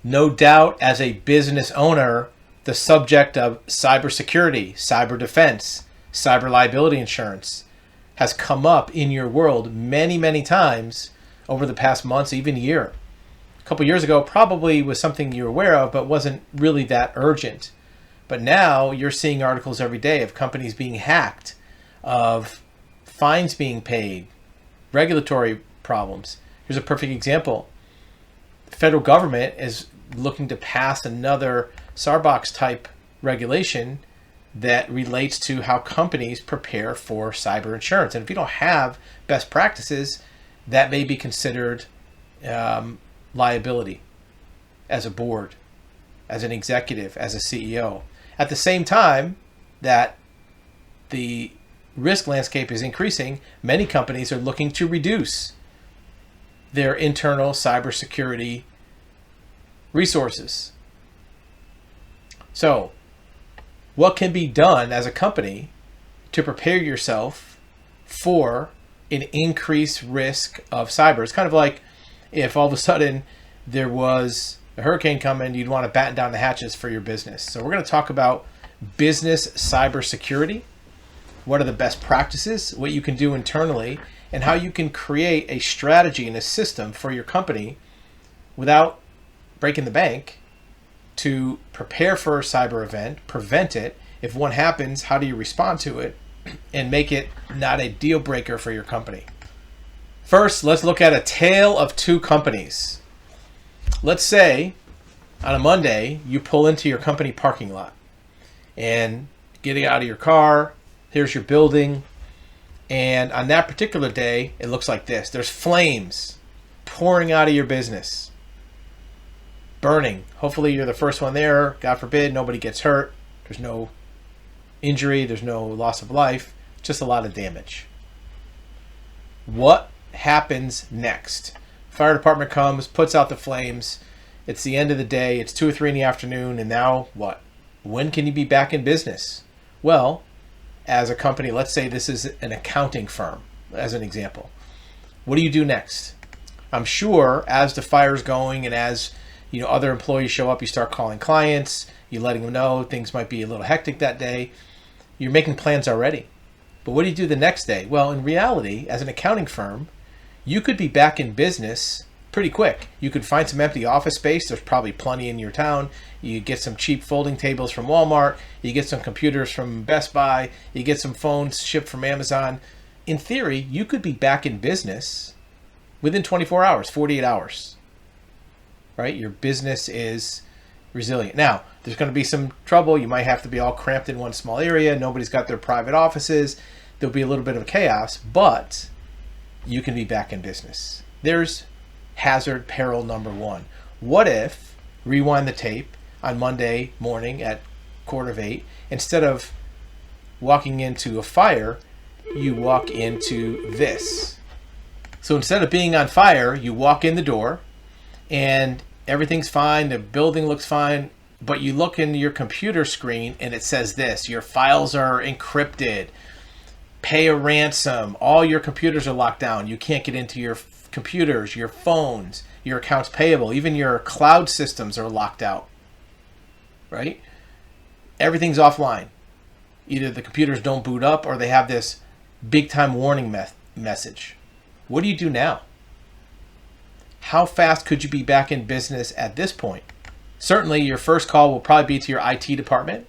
No doubt, as a business owner, the subject of cybersecurity, cyber defense, cyber liability insurance has come up in your world many, many times over the past months, even year. A couple years ago, probably was something you were aware of, but wasn't really that urgent. But now you're seeing articles every day of companies being hacked, of fines being paid, regulatory problems. Here's a perfect example. The federal government is looking to pass another Sarbox type regulation that relates to how companies prepare for cyber insurance. And if you don't have best practices, that may be considered liability as a board, as an executive, as a CEO. At the same time that the risk landscape is increasing, many companies are looking to reduce their internal cybersecurity resources. So, what can be done as a company to prepare yourself for an increased risk of cyber? It's kind of like if all of a sudden there was a hurricane coming, you'd want to batten down the hatches for your business. So we're going to talk about business cybersecurity. What are the best practices, what you can do internally, and how you can create a strategy and a system for your company without breaking the bank to prepare for a cyber event, prevent it. If one happens, how do you respond to it and make it not a deal breaker for your company? First, let's look at a tale of two companies. Let's say on a Monday, you pull into your company parking lot and getting out of your car, here's your building. And on that particular day, it looks like this. There's flames pouring out of your business, burning. Hopefully you're the first one there. God forbid, nobody gets hurt. There's no injury. There's no loss of life. Just a lot of damage. What happens next? Fire department comes, puts out the flames. It's the end of the day. It's 2 or 3 in the afternoon. And now what? When can you be back in business? Well, as a company, let's say this is an accounting firm, as an example. What do you do next? I'm sure as the fire's going and as other employees show up, you start calling clients, you're letting them know things might be a little hectic that day. You're making plans already. But what do you do the next day? Well, in reality, as an accounting firm, you could be back in business pretty quick. You could find some empty office space. There's probably plenty in your town. You get some cheap folding tables from Walmart. You get some computers from Best Buy. You get some phones shipped from Amazon. In theory, you could be back in business within 24 hours, 48 hours, right? Your business is resilient. Now, there's going to be some trouble. You might have to be all cramped in one small area. Nobody's got their private offices. There'll be a little bit of chaos, but you can be back in business. There's hazard peril number one. What if, rewind the tape, on Monday morning at 7:45, instead of walking into a fire, you walk into this. So instead of being on fire, you walk in the door and everything's fine, the building looks fine, but you look in your computer screen and it says this: your files are encrypted, pay a ransom, all your computers are locked down, you can't get into your computers, your phones, your accounts payable, even your cloud systems are locked out, right? Everything's offline. Either the computers don't boot up or they have this big time warning message. What do you do now? How fast could you be back in business at this point? Certainly your first call will probably be to your IT department,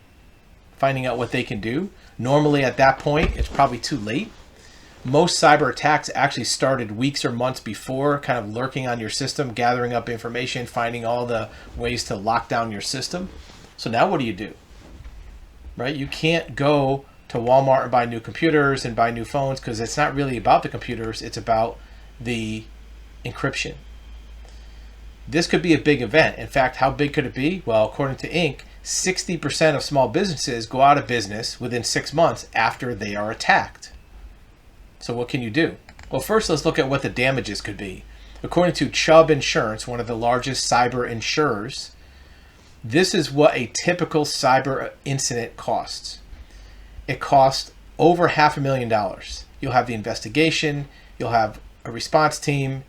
finding out what they can do. Normally at that point, it's probably too late. Most cyber attacks actually started weeks or months before, kind of lurking on your system, gathering up information, finding all the ways to lock down your system. So now what do you do? Right? You can't go to Walmart and buy new computers and buy new phones because it's not really about the computers, it's about the encryption. This could be a big event. In fact, how big could it be? Well, according to Inc., 60% of small businesses go out of business within 6 months after they are attacked. So what can you do? Well, first let's look at what the damages could be. According to Chubb Insurance, one of the largest cyber insurers, this is what a typical cyber incident costs. It costs over $500,000. You'll have the investigation, you'll have a response team,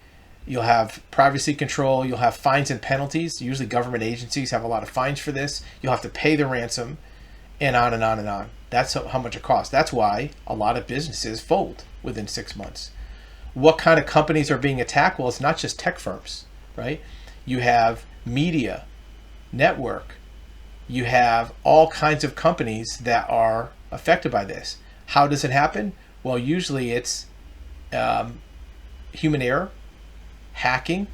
You'll have privacy control. You'll have fines and penalties. Usually government agencies have a lot of fines for this. You'll have to pay the ransom, and on and on and on. That's how much it costs. That's why a lot of businesses fold within 6 months. What kind of companies are being attacked? Well, it's not just tech firms, right? You have media, network. You have all kinds of companies that are affected by this. How does it happen? Well, usually it's human error, hacking,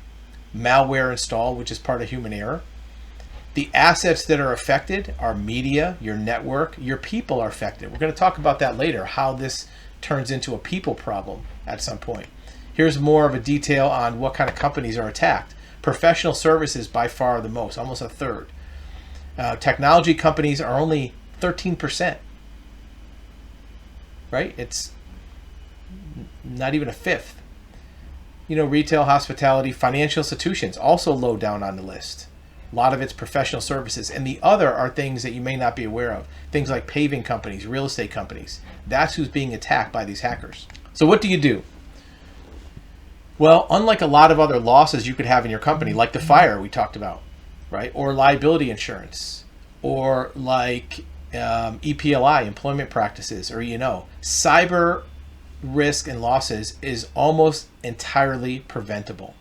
malware installed, which is part of human error. The assets that are affected are media, your network, your people are affected. We're going to talk about that later, how this turns into a people problem at some point. Here's more of a detail on what kind of companies are attacked. Professional services by far the most, almost a third. Technology companies are only 13%, right? It's not even a fifth. Retail, hospitality, financial institutions also low down on the list. A lot of it's professional services. And the other are things that you may not be aware of. Things like paving companies, real estate companies. That's who's being attacked by these hackers. So what do you do? Well, unlike a lot of other losses you could have in your company, like the fire we talked about, right? Or liability insurance, or like EPLI, employment practices, or cyber risk and losses is almost entirely preventable.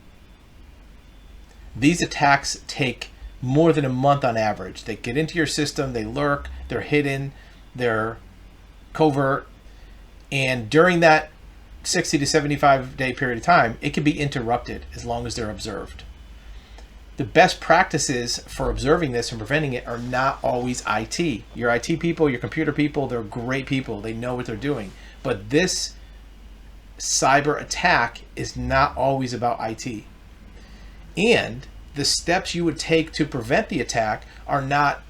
These attacks take more than a month on average. They get into your system, they lurk, they're hidden, they're covert, and during that 60 to 75 day period of time, it can be interrupted as long as they're observed. The best practices for observing this and preventing it are not always IT. Your IT people, your computer people, they're great people. They know what they're doing. But this cyber attack is not always about IT. And the steps you would take to prevent the attack are not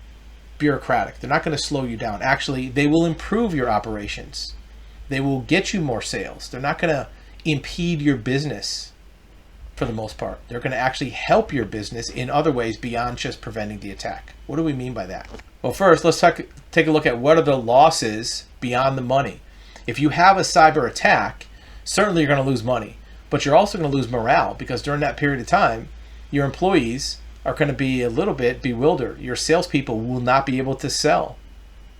bureaucratic. They're not going to slow you down. Actually, they will improve your operations. They will get you more sales. They're not going to impede your business for the most part. They're going to actually help your business in other ways beyond just preventing the attack. What do we mean by that? Well, first, let's take a look at what are the losses beyond the money. If you have a cyber attack, certainly you're going to lose money, but you're also going to lose morale because during that period of time, your employees are going to be a little bit bewildered. Your salespeople will not be able to sell.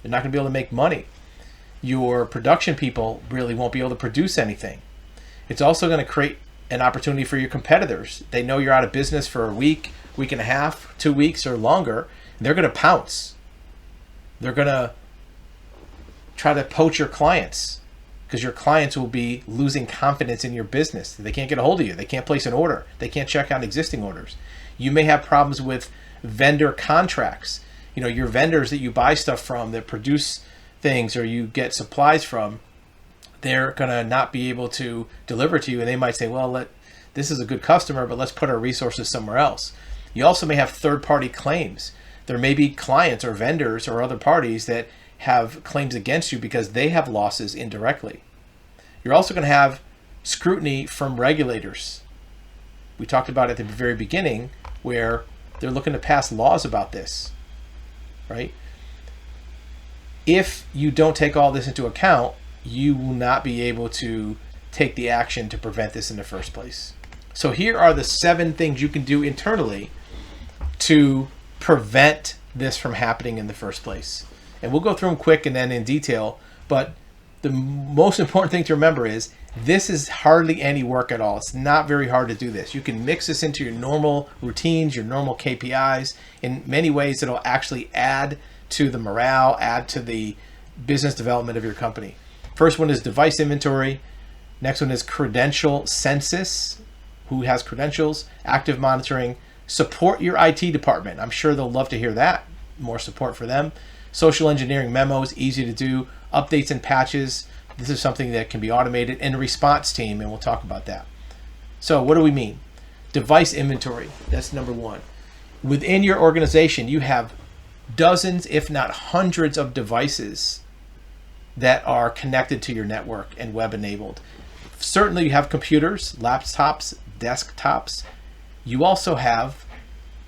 They're not going to be able to make money. Your production people really won't be able to produce anything. It's also going to create an opportunity for your competitors. They know you're out of business for a week, week and a half, 2 weeks or longer. They're going to pounce. They're going to try to poach your clients because your clients will be losing confidence in your business. They can't get a hold of you. They can't place an order. They can't check out existing orders. You may have problems with vendor contracts. Your vendors that you buy stuff from that produce things or you get supplies from, they're going to not be able to deliver to you. And they might say, well, this is a good customer, but let's put our resources somewhere else. You also may have third-party claims. There may be clients or vendors or other parties that have claims against you because they have losses indirectly. You're also going to have scrutiny from regulators. We talked about at the very beginning where they're looking to pass laws about this, right? If you don't take all this into account, you will not be able to take the action to prevent this in the first place. So here are the 7 things you can do internally to prevent this from happening in the first place. And we'll go through them quick and then in detail, but the most important thing to remember is this is hardly any work at all. It's not very hard to do this. You can mix this into your normal routines, your normal KPIs. In many ways, it'll actually add to the morale, add to the business development of your company. First one is device inventory. Next one is credential census. Who has credentials? Active monitoring. Support your IT department. I'm sure they'll love to hear that. More support for them. Social engineering memos, easy to do. Updates and patches. This is something that can be automated. And response team, and we'll talk about that. So what do we mean? Device inventory. That's number 1. Within your organization, you have dozens, if not hundreds of devices that are connected to your network and web enabled. Certainly you have computers, laptops, desktops. You also have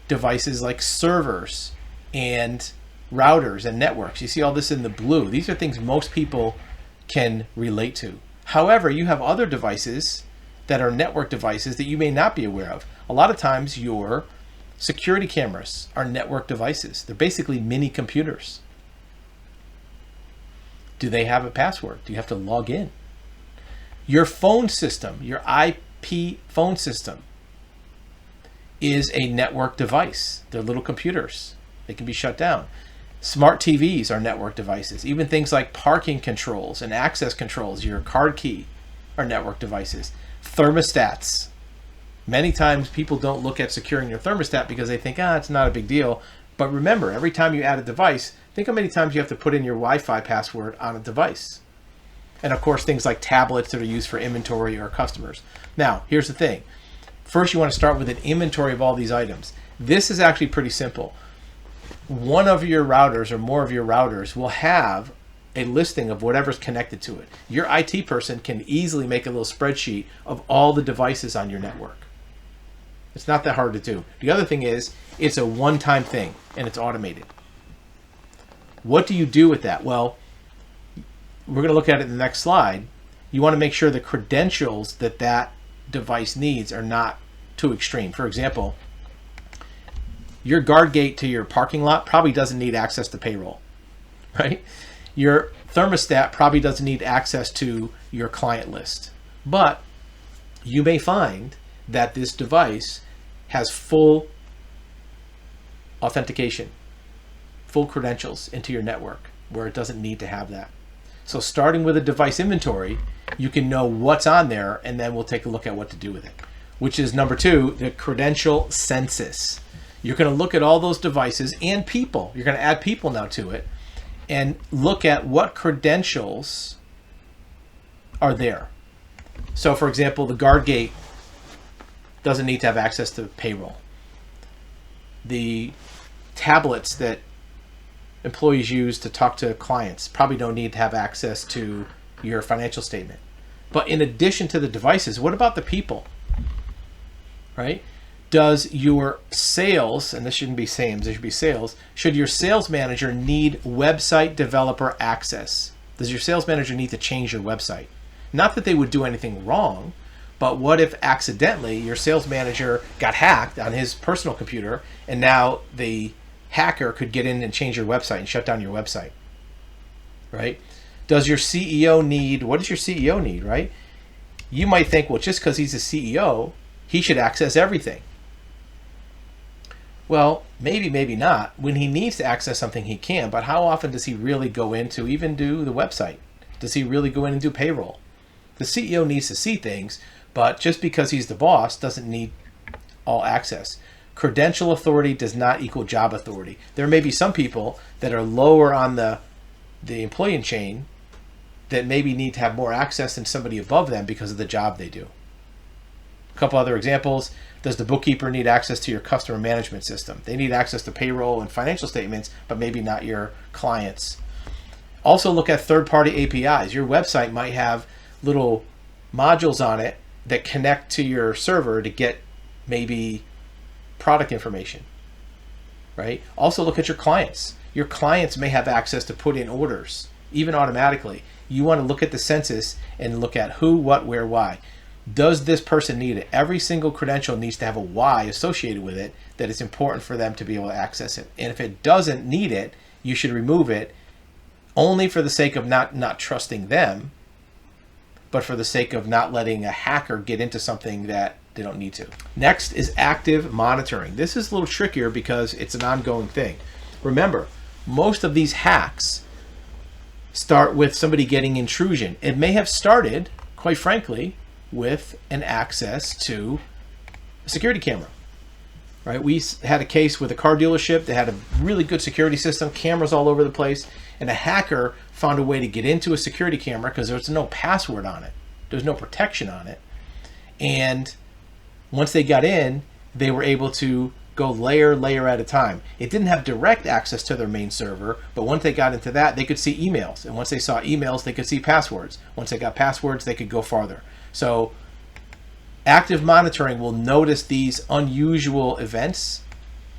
devices like servers and routers and networks. You see all this in the blue. These are things most people can relate to. However, you have other devices that are network devices that you may not be aware of. A lot of times your security cameras are network devices. They're basically mini computers. Do they have a password? Do you have to log in? Your phone system, your IP phone system, is a network device. They're little computers. They can be shut down. Smart TVs are network devices. Even things like parking controls and access controls, your card key, are network devices. Thermostats. Many times people don't look at securing your thermostat because they think, it's not a big deal. But remember, every time you add a device, think how many times you have to put in your Wi-Fi password on a device. And of course, things like tablets that are used for inventory or customers. Now, here's the thing. First, you want to start with an inventory of all these items. This is actually pretty simple. One of your routers or more of your routers will have a listing of whatever's connected to it. Your IT person can easily make a little spreadsheet of all the devices on your network. It's not that hard to do. The other thing is, it's a one-time thing and it's automated. What do you do with that? Well, we're going to look at it in the next slide. You want to make sure the credentials that that device needs are not too extreme. For example, your guard gate to your parking lot probably doesn't need access to payroll, right? Your thermostat probably doesn't need access to your client list. But you may find that this device has full authentication, full credentials into your network where it doesn't need to have that. So starting with a device inventory, you can know what's on there, and then we'll take a look at what to do with it, which is number 2, the credential census. You're going to look at all those devices and people. You're going to add people now to it and look at what credentials are there. So for example, the guard gate doesn't need to have access to payroll. The tablets that employees use to talk to clients probably don't need to have access to your financial statement. But in addition to the devices, what about the people? Right? Does your sales, and this shouldn't be SAMs, it should be sales, should your sales manager need website developer access? Does your sales manager need to change your website? Not that they would do anything wrong, but what if accidentally your sales manager got hacked on his personal computer and now the hacker could get in and change your website and shut down your website, right? Does your CEO need, what does your CEO need, right? You might think, well, just because he's a CEO, he should access everything. Well, maybe, maybe not. When he needs to access something, he can, but how often does he really go in to even do the website? Does he really go in and do payroll? The CEO needs to see things, but just because he's the boss doesn't need all access. Credential authority does not equal job authority. There may be some people that are lower on the employee chain that maybe need to have more access than somebody above them because of the job they do. A couple other examples. Does the bookkeeper need access to your customer management system? They need access to payroll and financial statements, but maybe not your clients. Also look at third-party APIs. Your website might have little modules on it that connect to your server to get maybe product information, right? Also look at your clients. Your clients may have access to put in orders, even automatically. You want to look at the census and look at who, what, where, why. Does this person need it? Every single credential needs to have a why associated with it that it's important for them to be able to access it. And if it doesn't need it, you should remove it only for the sake of not trusting them, but for the sake of not letting a hacker get into something that they don't need to. Next is active monitoring. This is a little trickier because it's an ongoing thing. Remember, most of these hacks start with somebody getting intrusion. It may have started, quite frankly, with an access to a security camera. Right? We had a case with a car dealership that had a really good security system, cameras all over the place, and a hacker found a way to get into a security camera because there was no password on it. There was no protection on it. And once they got in, they were able to go layer at a time. It didn't have direct access to their main server, but once they got into that, they could see emails. And once they saw emails, they could see passwords. Once they got passwords, they could go farther. So active monitoring will notice these unusual events.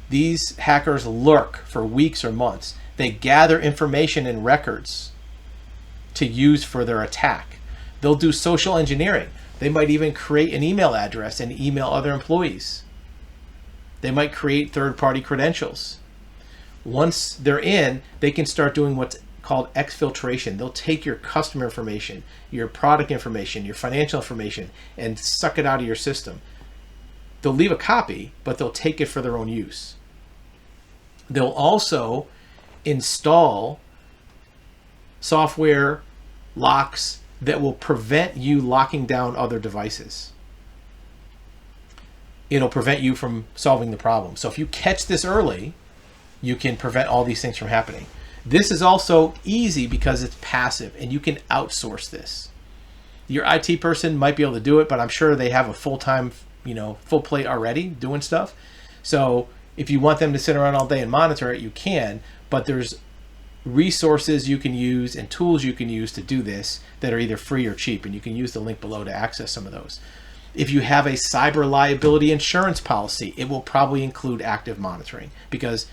These hackers lurk for weeks or months. They gather information and records to use for their attack. They'll do social engineering. They might even create an email address and email other employees. They might create third-party credentials. Once they're in, they can start doing what's called exfiltration. They'll take your customer information, your product information, your financial information, and suck it out of your system. They'll leave a copy, but they'll take it for their own use. They'll also install software locks that will prevent you locking down other devices. It'll prevent you from solving the problem. So if you catch this early, you can prevent all these things from happening. This is also easy because it's passive and you can outsource this. Your IT person might be able to do it, but I'm sure they have a full-time, full plate already doing stuff. So if you want them to sit around all day and monitor it, you can, but there's resources you can use and tools you can use to do this that are either free or cheap, and you can use the link below to access some of those. If you have a cyber liability insurance policy, it will probably include active monitoring because,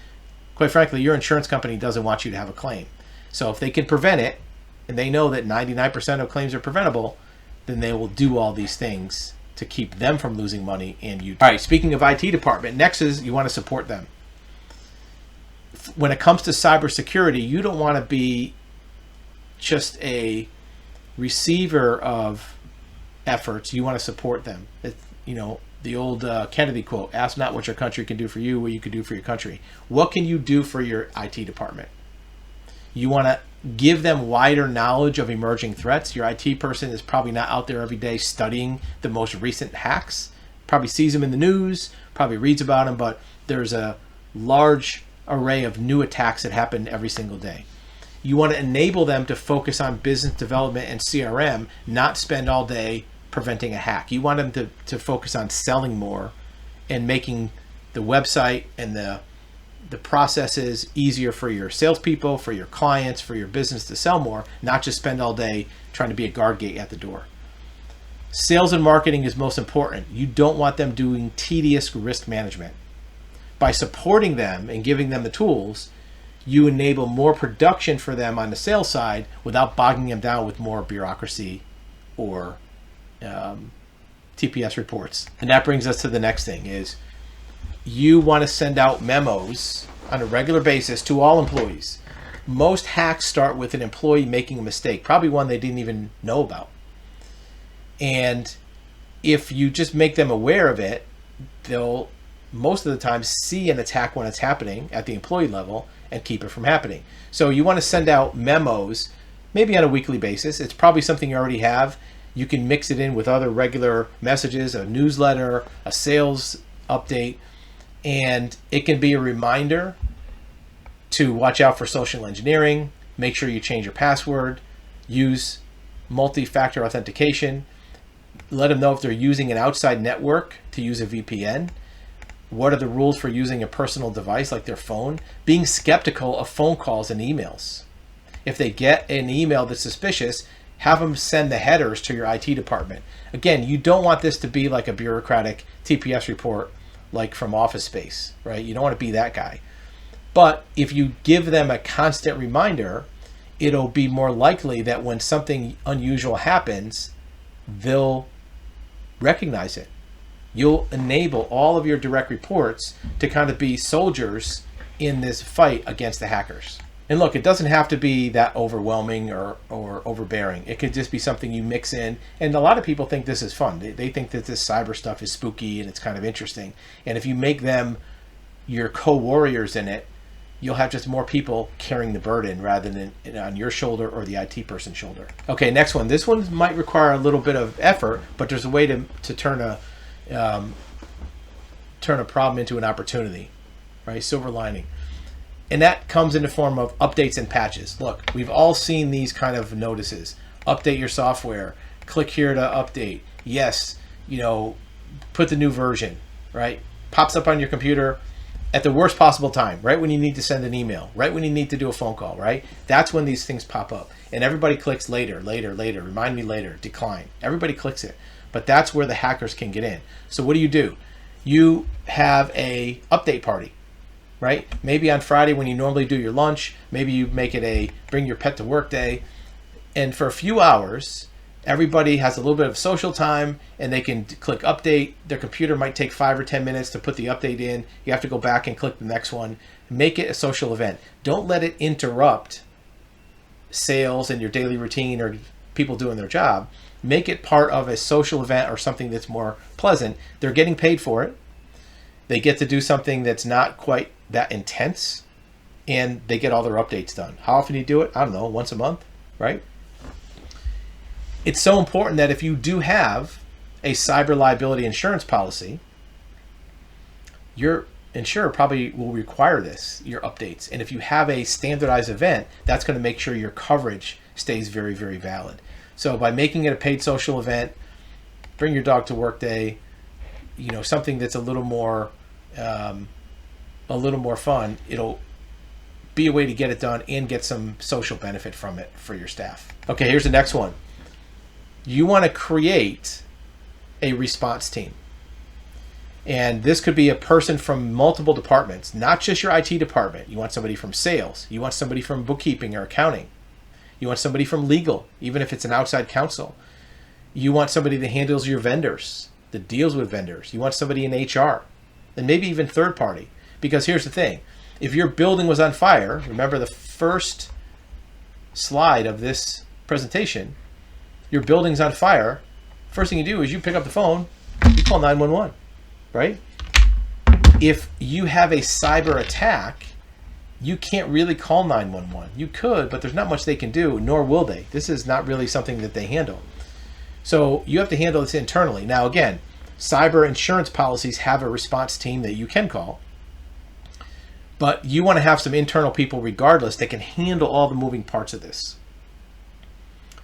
quite frankly, your insurance company doesn't want you to have a claim. So if they can prevent it, and they know that 99% of claims are preventable, then they will do all these things to keep them from losing money and you. All right, speaking of IT department, next is you want to support them. When it comes to cybersecurity, you don't want to be just a receiver of efforts. You want to support them. It's, the old Kennedy quote, ask not what your country can do for you, what you can do for your country. What can you do for your IT department? You want to give them wider knowledge of emerging threats. Your IT person is probably not out there every day studying the most recent hacks, probably sees them in the news, probably reads about them, but there's a large array of new attacks that happen every single day. You want to enable them to focus on business development and CRM, not spend all day preventing a hack. You want them to focus on selling more and making the website and the processes easier for your salespeople, for your clients, for your business to sell more, not just spend all day trying to be a guard gate at the door. Sales and marketing is most important. You don't want them doing tedious risk management. By supporting them and giving them the tools, you enable more production for them on the sales side without bogging them down with more bureaucracy or TPS reports. And that brings us to the next thing is you want to send out memos on a regular basis to all employees. Most hacks start with an employee making a mistake, probably one they didn't even know about. And if you just make them aware of it, they'll most of the time see an attack when it's happening at the employee level and keep it from happening. So you want to send out memos maybe on a weekly basis. It's probably something you already have. You can mix it in with other regular messages, a newsletter, a sales update, and it can be a reminder to watch out for social engineering, make sure you change your password, use multi-factor authentication, let them know if they're using an outside network to use a VPN. What are the rules for using a personal device like their phone? Being skeptical of phone calls and emails. If they get an email that's suspicious, have them send the headers to your IT department. Again, you don't want this to be like a bureaucratic TPS report like from Office Space, right? You don't want to be that guy. But if you give them a constant reminder, it'll be more likely that when something unusual happens, they'll recognize it. You'll enable all of your direct reports to kind of be soldiers in this fight against the hackers. And look, it doesn't have to be that overwhelming or overbearing. It could just be something you mix in. And a lot of people think this is fun. They think that this cyber stuff is spooky and it's kind of interesting. And if you make them your co-warriors in it, you'll have just more people carrying the burden rather than on your shoulder or the IT person's shoulder. Okay, next one. This one might require a little bit of effort, but there's a way to turn a problem into an opportunity, right? Silver lining. And that comes in the form of updates and patches. Look, we've all seen these kind of notices. Update your software. Click here to update. Yes, put the new version, right? Pops up on your computer at the worst possible time, right when you need to send an email, right when you need to do a phone call, right? That's when these things pop up. And everybody clicks later, remind me later, decline. Everybody clicks it. But that's where the hackers can get in. So what do? You have a update party, right? Maybe on Friday when you normally do your lunch, maybe you make it a bring your pet to work day. And for a few hours, Everybody has a little bit of social time, and they can click update. Their computer might take 5 or 10 minutes to put the update in. You have to go back and click the next one. Make it a social event. Don't let it interrupt sales and your daily routine or people doing their job. Make it part of a social event or something that's more pleasant. They're getting paid for it. They get to do something that's not quite that intense, and they get all their updates done. How often do you do it? I don't know, once a month, right? It's so important that if you do have a cyber liability insurance policy, your insurer probably will require this, your updates. And if you have a standardized event, that's going to make sure your coverage stays very, very valid. So by making it a paid social event, bring your dog to work day, something that's a little more fun, it'll be a way to get it done and get some social benefit from it for your staff. Okay, here's the next one. You want to create a response team. And this could be a person from multiple departments, not just your IT department. You want somebody from sales. You want somebody from bookkeeping or accounting. You want somebody from legal, even if it's an outside counsel. You want somebody that handles your vendors, that deals with vendors. You want somebody in HR, and maybe even third party. Because here's the thing. If your building was on fire, remember the first slide of this presentation, your building's on fire, first thing you do is you pick up the phone, you call 911, right? If you have a cyber attack, you can't really call 911. You could, but there's not much they can do, nor will they. This is not really something that they handle. So you have to handle this internally. Now again, cyber insurance policies have a response team that you can call, but you want to have some internal people regardless that can handle all the moving parts of this.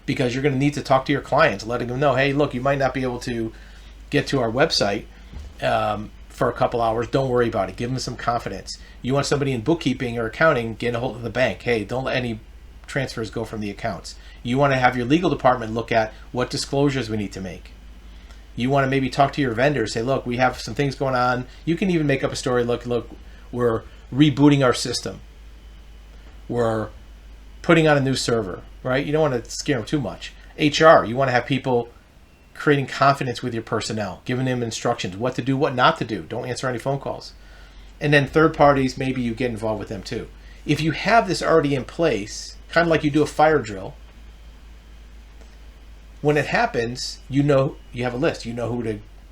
Because you're going to need to talk to your clients, letting them know, hey, look, you might not be able to get to our website for a couple hours. Don't worry about it. Give them some confidence. You want somebody in bookkeeping or accounting, get a hold of the bank. Hey, don't let any transfers go from the accounts. You want to have your legal department look at what disclosures we need to make. You want to maybe talk to your vendors, say, look, we have some things going on. You can even make up a story. Look, we're rebooting our system. We're putting on a new server, right? You don't want to scare them too much. HR, you want to have people creating confidence with your personnel, giving them instructions, what to do, what not to do. Don't answer any phone calls. And then third parties, maybe you get involved with them too. If you have this already in place, kind of like you do a fire drill, when it happens, you have a list. You know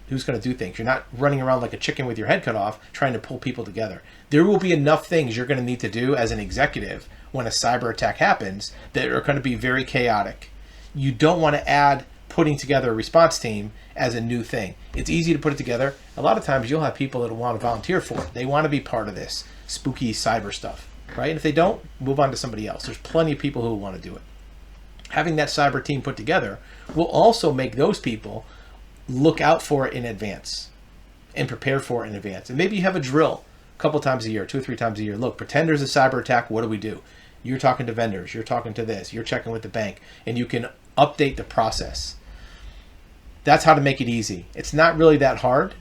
who's going to do things. You're not running around like a chicken with your head cut off trying to pull people together. There will be enough things you're going to need to do as an executive when a cyber attack happens that are going to be very chaotic. You don't want to add putting together a response team as a new thing. It's easy to put it together. A lot of times you'll have people that want to volunteer for it. They want to be part of this spooky cyber stuff, right? And if they don't, move on to somebody else. There's plenty of people who want to do it. Having that cyber team put together will also make those people look out for it in advance and prepare for it in advance. And maybe you have a drill a couple times a year, 2 or 3 times a year. Look, pretend there's a cyber attack. What do we do? You're talking to vendors. You're talking to this. You're checking with the bank. And you can update the process. That's how to make it easy. It's not really that hard.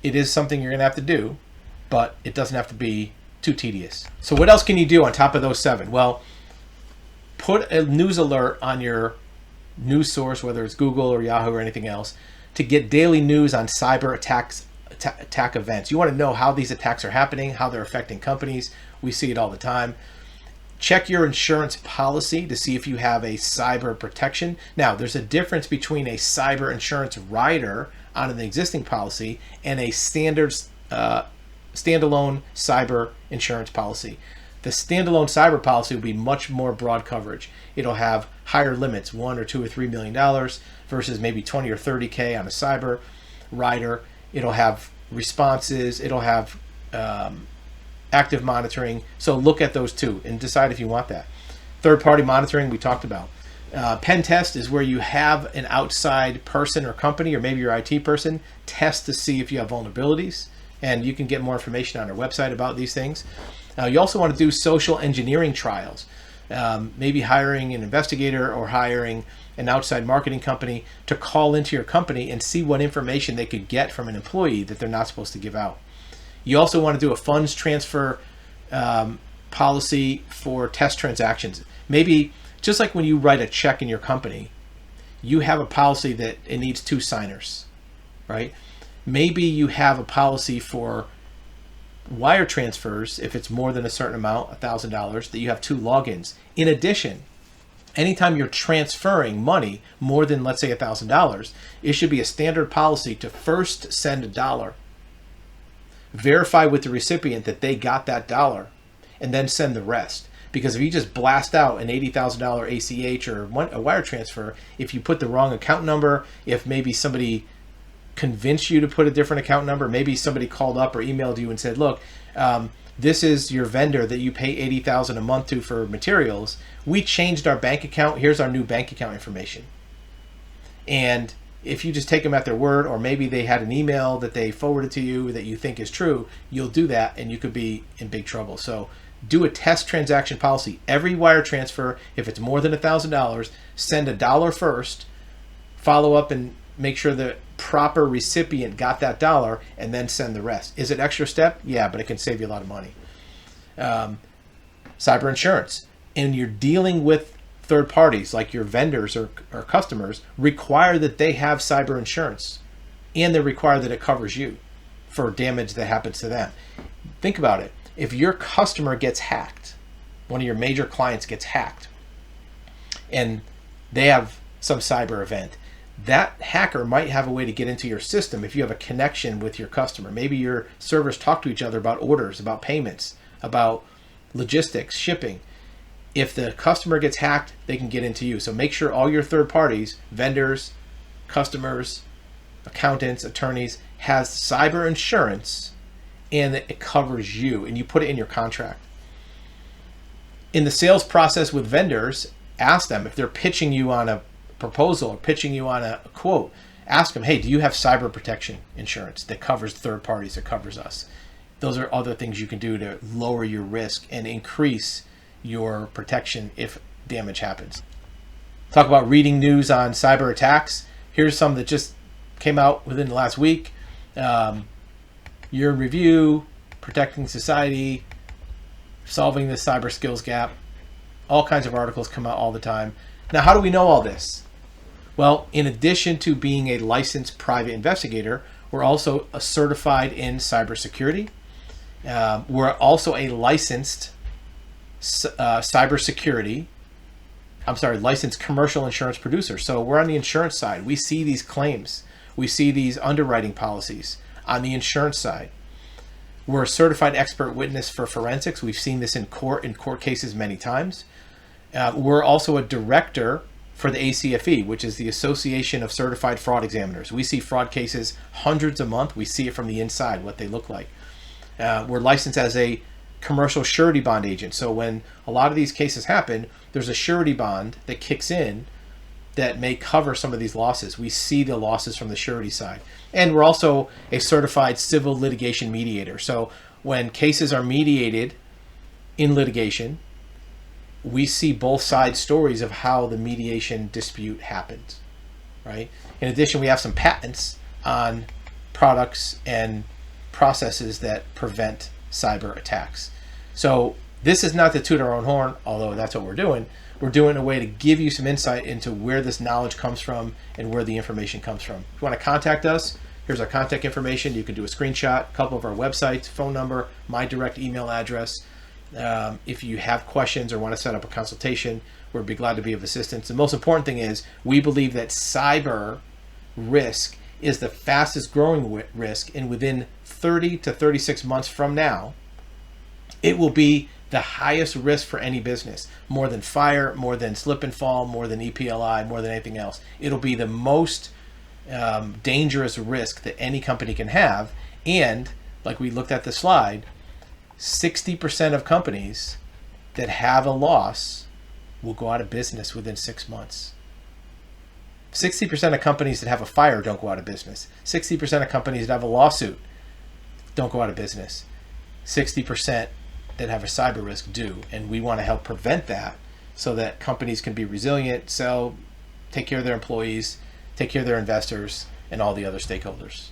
It is something you're going to have to do, but it doesn't have to be too tedious. So what else can you do on top of those 7? Well, put a news alert on your news source, whether it's Google or Yahoo or anything else, to get daily news on cyber attack events. You want to know how these attacks are happening, how they're affecting companies. We see it all the time. Check your insurance policy to see if you have a cyber protection. Now, there's a difference between a cyber insurance rider on an existing policy and a standard standalone cyber insurance policy. The standalone cyber policy will be much more broad coverage. It'll have higher limits, $1 or $2 or $3 million versus maybe 20 or 30K on a cyber rider. It'll have responses. It'll have active monitoring. So look at those two and decide if you want that. Third-party monitoring we talked about. Pen test is where you have an outside person or company, or maybe your IT person, test to see if you have vulnerabilities. And you can get more information on our website about these things. You also want to do social engineering trials. Maybe hiring an investigator or hiring an outside marketing company to call into your company and see what information they could get from an employee that they're not supposed to give out. You also want to do a funds transfer policy for test transactions. Maybe just like when you write a check in your company, you have a policy that it needs 2 signers, right? Maybe you have a policy for wire transfers, if it's more than a certain amount, $1,000, that you have 2 logins. In addition, anytime you're transferring money more than, let's say, $1,000, it should be a standard policy to first send $1, verify with the recipient that they got that $1, and then send the rest. Because if you just blast out an $80,000 ACH or a wire transfer, if you put the wrong account number, if maybe somebody convinced you to put a different account number, maybe somebody called up or emailed you and said, look, this is your vendor that you pay $80,000 a month to for materials. We changed our bank account. Here's our new bank account information. And if you just take them at their word, or maybe they had an email that they forwarded to you that you think is true, you'll do that and you could be in big trouble. So do a test transaction policy. Every wire transfer, if it's more than $1,000, send $1 first, follow up and make sure the proper recipient got that $1, and then send the rest. Is it extra step? Yeah, but it can save you a lot of money. Cyber insurance. And you're dealing with third parties like your vendors or customers, require that they have cyber insurance, and they require that it covers you for damage that happens to them. Think about it. If your customer gets hacked, one of your major clients gets hacked, and they have some cyber event, that hacker might have a way to get into your system if you have a connection with your customer. Maybe your servers talk to each other about orders, about payments, about logistics, shipping. If the customer gets hacked, they can get into you. So make sure all your third parties, vendors, customers, accountants, attorneys, has cyber insurance, and that it covers you, and you put it in your contract. In the sales process with vendors, ask them if they're pitching you on a proposal or pitching you on a quote, ask them, hey, do you have cyber protection insurance that covers third parties, that covers us? Those are other things you can do to lower your risk and increase your protection if damage happens. Talk about reading news on cyber attacks. Here's some that just came out within the last week. Year in review, protecting society, solving the cyber skills gap. All kinds of articles come out all the time. Now, how do we know all this? Well, in addition to being a licensed private investigator, we're also certified in cybersecurity. We're also a licensed licensed commercial insurance producer. So we're on the insurance side. We see these claims. We see these underwriting policies on the insurance side. We're a certified expert witness for forensics. We've seen this in court cases many times. We're also a director for the ACFE, which is the Association of Certified Fraud Examiners. We see fraud cases hundreds a month. We see it from the inside, what they look like. We're licensed as a commercial surety bond agent. So when a lot of these cases happen, there's a surety bond that kicks in that may cover some of these losses. We see the losses from the surety side. And we're also a certified civil litigation mediator. So when cases are mediated in litigation, we see both sides' stories of how the mediation dispute happened, right? In addition, we have some patents on products and processes that prevent cyber attacks. So this is not to toot our own horn, although that's what we're doing. We're doing a way to give you some insight into where this knowledge comes from and where the information comes from. If you want to contact us, here's our contact information. You can do a screenshot, a couple of our websites, phone number, my direct email address. If you have questions or want to set up a consultation, we'd be glad to be of assistance. The most important thing is we believe that cyber risk is the fastest growing risk, and within 30 to 36 months from now, it will be the highest risk for any business. More than fire, more than slip and fall, more than EPLI, more than anything else. It'll be the most dangerous risk that any company can have. And like we looked at the slide, 60% of companies that have a loss will go out of business within 6 months. 60% of companies that have a fire don't go out of business. 60% of companies that have a lawsuit don't go out of business. 60% that have a cyber risk do. And we want to help prevent that so that companies can be resilient, sell, take care of their employees, take care of their investors, and all the other stakeholders.